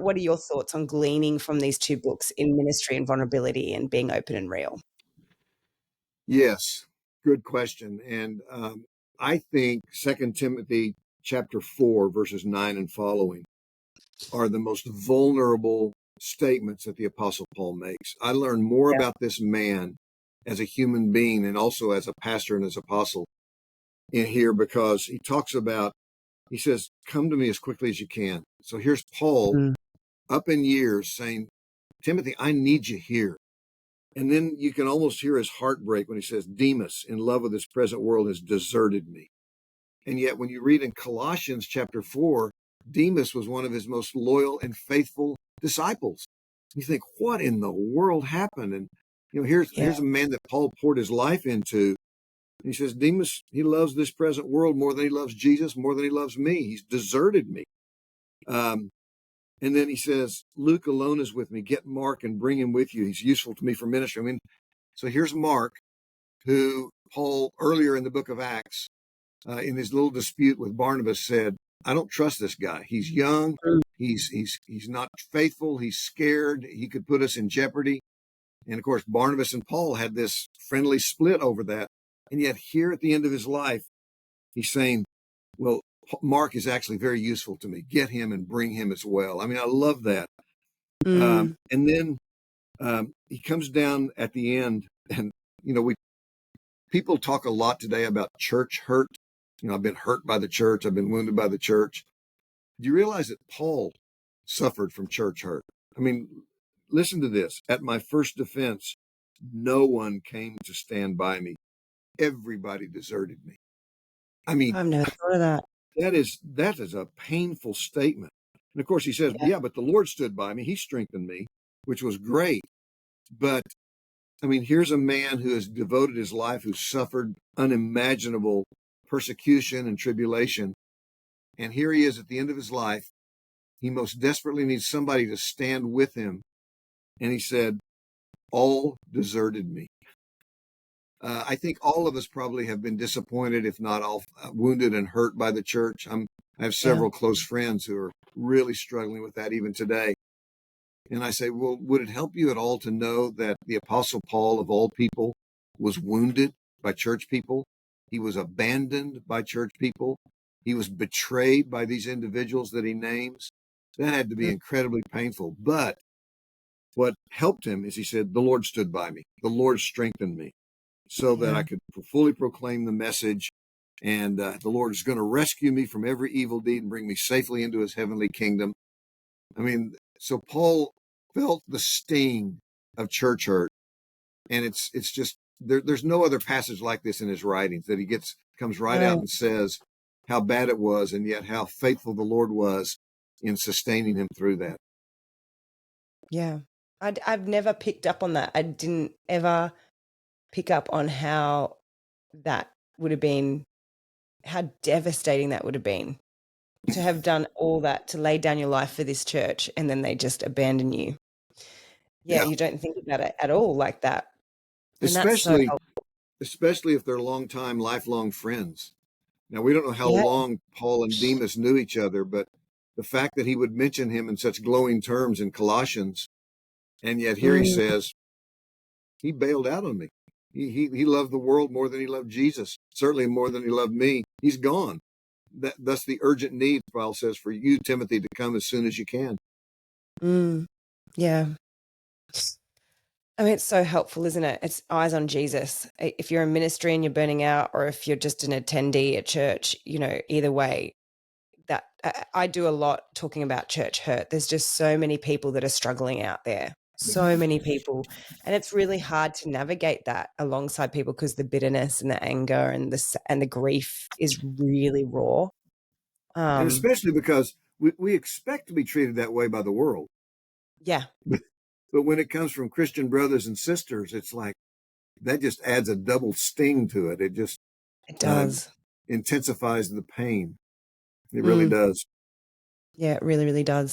what are your thoughts on gleaning from these two books in ministry and vulnerability and being open and real? Yes, good question. And I think 2 Timothy chapter 4, verses 9 and following are the most vulnerable statements that the Apostle Paul makes. I learned more Yeah. about this man as a human being and also as a pastor and as apostle in here, because he talks about, he says, come to me as quickly as you can. So here's Paul up in years saying, Timothy, I need you here. And then you can almost hear his heartbreak when he says, Demas, in love with this present world, has deserted me. And yet when you read in Colossians chapter 4, Demas was one of his most loyal and faithful disciples. You think, what in the world happened? And, here's a man that Paul poured his life into. And he says, Demas, he loves this present world more than he loves Jesus, more than he loves me. He's deserted me. And then he says, Luke alone is with me. Get Mark and bring him with you. He's useful to me for ministry. So here's Mark, who Paul earlier in the book of Acts, in his little dispute with Barnabas, said, I don't trust this guy. He's young. He's not faithful. He's scared. He could put us in jeopardy. And of course, Barnabas and Paul had this friendly split over that. And yet here at the end of his life, he's saying, well, Mark is actually very useful to me. Get him and bring him as well. I love that. And then he comes down at the end, and, people talk a lot today about church hurt. I've been hurt by the church. I've been wounded by the church. Do you realize that Paul suffered from church hurt? Listen to this. At my first defense, no one came to stand by me. Everybody deserted me. I've never thought of that. That is a painful statement. And of course he says, yeah, but the Lord stood by me. He strengthened me, which was great. But here's a man who has devoted his life, who suffered unimaginable persecution and tribulation. And here he is at the end of his life. He most desperately needs somebody to stand with him. And he said, all deserted me. I think all of us probably have been disappointed, if not all wounded and hurt by the church. I have several close friends who are really struggling with that even today. And I say, well, would it help you at all to know that the Apostle Paul, of all people, was wounded by church people? He was abandoned by church people. He was betrayed by these individuals that he names. That had to be incredibly painful. But what helped him is he said, the Lord stood by me. The Lord strengthened me so that I could fully proclaim the message. And the Lord is going to rescue me from every evil deed and bring me safely into his heavenly kingdom. So Paul felt the sting of church hurt. And it's just, there's no other passage like this in his writings, that he comes right out and says how bad it was, and yet how faithful the Lord was in sustaining him through that. Yeah. I've never picked up on that. I didn't ever pick up on how that would have been, how devastating that would have been to have done all that, to lay down your life for this church, and then they just abandon you. Yeah. You don't think about it at all like that. Especially if they're lifelong friends. Now, we don't know how long Paul and Demas knew each other, but the fact that he would mention him in such glowing terms in Colossians, and yet here he says, he bailed out on me. He loved the world more than he loved Jesus, certainly more than he loved me. He's gone. That's the urgent need, Paul says, for you, Timothy, to come as soon as you can. Yeah. It's so helpful, isn't it? It's eyes on Jesus. If you're in ministry and you're burning out, or if you're just an attendee at church, either way, that I do a lot talking about church hurt. There's just so many people that are struggling out there. So many people. And it's really hard to navigate that alongside people, because the bitterness and the anger and the grief is really raw. And especially because we expect to be treated that way by the world. Yeah. But when it comes from Christian brothers and sisters, it's like that just adds a double sting to it. It does. Intensifies the pain. It really does. Yeah, it really, really does.